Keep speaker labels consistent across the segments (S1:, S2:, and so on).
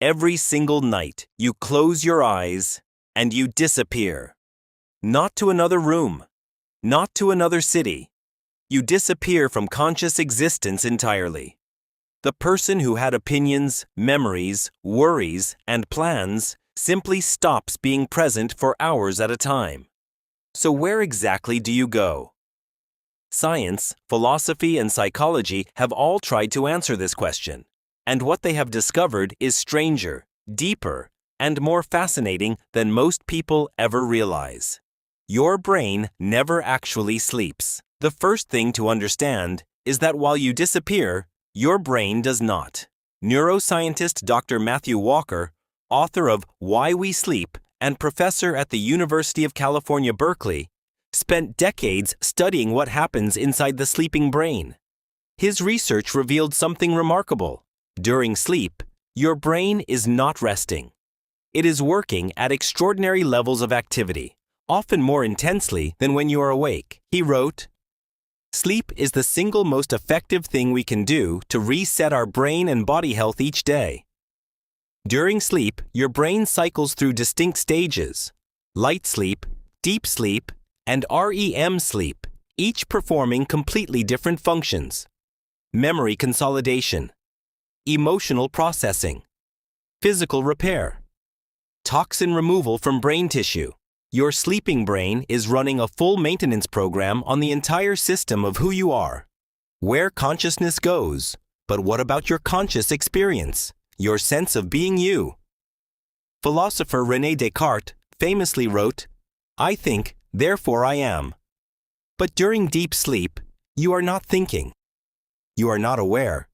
S1: Every single night, you close your eyes and you disappear. Not to another room, not to another city. You disappear from conscious existence entirely. The person who had opinions, memories, worries, and plans simply stops being present for hours at a time. So where exactly do you go? Science, philosophy, and psychology have all tried to answer this question, and what they have discovered is stranger, deeper, and more fascinating than most people ever realize. Your brain never actually sleeps. The first thing to understand is that while you disappear, your brain does not. Neuroscientist Dr. Matthew Walker, author of Why We Sleep and professor at the University of California, Berkeley, spent decades studying what happens inside the sleeping brain. His research revealed something remarkable. During sleep, your brain is not resting. It is working at extraordinary levels of activity, often more intensely than when you are awake. He wrote, "Sleep is the single most effective thing we can do to reset our brain and body health each day. During sleep, your brain cycles through distinct stages: light sleep, deep sleep, and REM sleep, each performing completely different functions. Memory consolidation, emotional processing, physical repair, toxin removal from brain tissue. Your sleeping brain is running a full maintenance program on the entire system of who you are. Where consciousness goes, but what about your conscious experience, your sense of being you?" Philosopher René Descartes famously wrote, "I think, therefore I am." But during deep sleep, you are not thinking. You are not aware.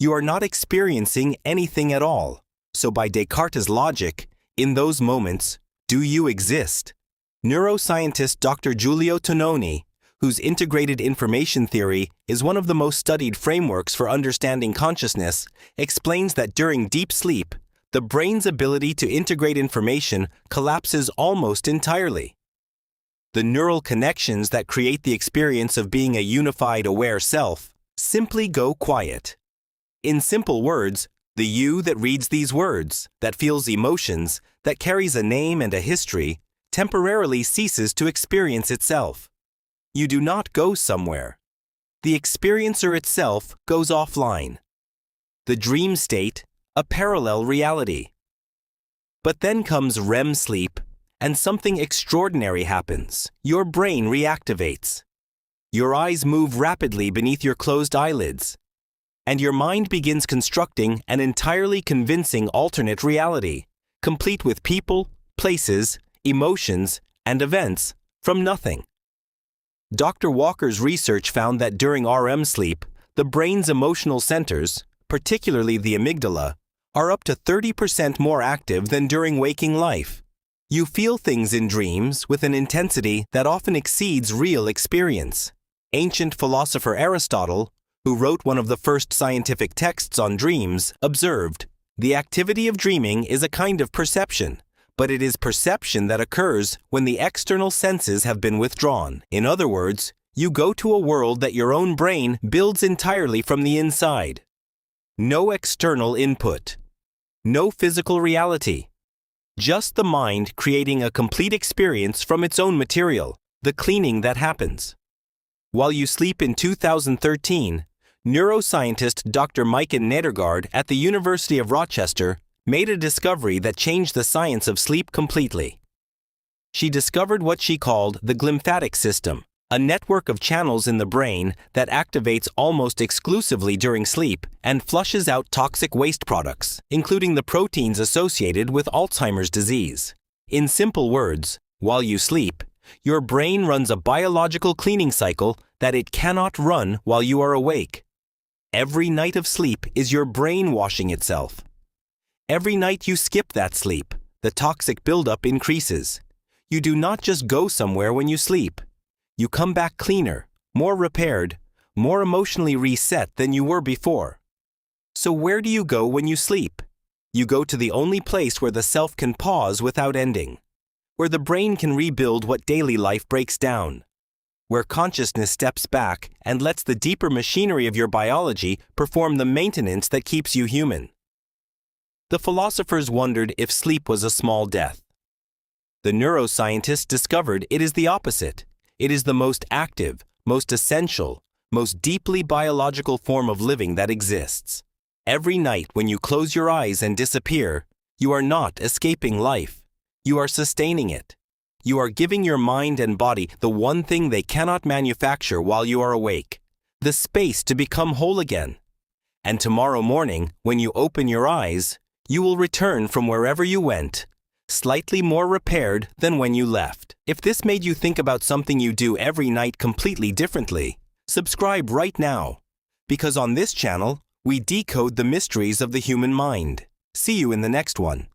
S1: You are not experiencing anything at all. So by Descartes' logic, in those moments, do you exist? Neuroscientist Dr. Giulio Tononi, whose integrated information theory is one of the most studied frameworks for understanding consciousness, explains that during deep sleep, the brain's ability to integrate information collapses almost entirely. The neural connections that create the experience of being a unified, aware self simply go quiet. In simple words, the you that reads these words, that feels emotions, that carries a name and a history, temporarily ceases to experience itself. You do not go somewhere. The experiencer itself goes offline. The dream state, a parallel reality. But then comes REM sleep, and something extraordinary happens. Your brain reactivates. Your eyes move rapidly beneath your closed eyelids, and your mind begins constructing an entirely convincing alternate reality, complete with people, places, emotions, and events from nothing. Dr. Walker's research found that during REM sleep, the brain's emotional centers, particularly the amygdala, are up to 30% more active than during waking life. You feel things in dreams with an intensity that often exceeds real experience. Ancient philosopher Aristotle, who wrote one of the first scientific texts on dreams, observed, "The activity of dreaming is a kind of perception, but it is perception that occurs when the external senses have been withdrawn. In other words, you go to a world that your own brain builds entirely from the inside. No external input. No physical reality. Just the mind creating a complete experience from its own material, the cleaning that happens." While you sleep in 2013, neuroscientist Dr. Maiken Nedergaard at the University of Rochester made a discovery that changed the science of sleep completely. She discovered what she called the glymphatic system, a network of channels in the brain that activates almost exclusively during sleep and flushes out toxic waste products, including the proteins associated with Alzheimer's disease. In simple words, while you sleep, your brain runs a biological cleaning cycle that it cannot run while you are awake. Every night of sleep is your brain washing itself. Every night you skip that sleep, the toxic buildup increases. You do not just go somewhere when you sleep. You come back cleaner, more repaired, more emotionally reset than you were before. So where do you go when you sleep? You go to the only place where the self can pause without ending, where the brain can rebuild what daily life breaks down, where consciousness steps back and lets the deeper machinery of your biology perform the maintenance that keeps you human. The philosophers wondered if sleep was a small death. The neuroscientists discovered it is the opposite. It is the most active, most essential, most deeply biological form of living that exists. Every night when you close your eyes and disappear, you are not escaping life. You are sustaining it. You are giving your mind and body the one thing they cannot manufacture while you are awake, the space to become whole again. And tomorrow morning, when you open your eyes, you will return from wherever you went, slightly more repaired than when you left. If this made you think about something you do every night completely differently, subscribe right now, because on this channel, we decode the mysteries of the human mind. See you in the next one.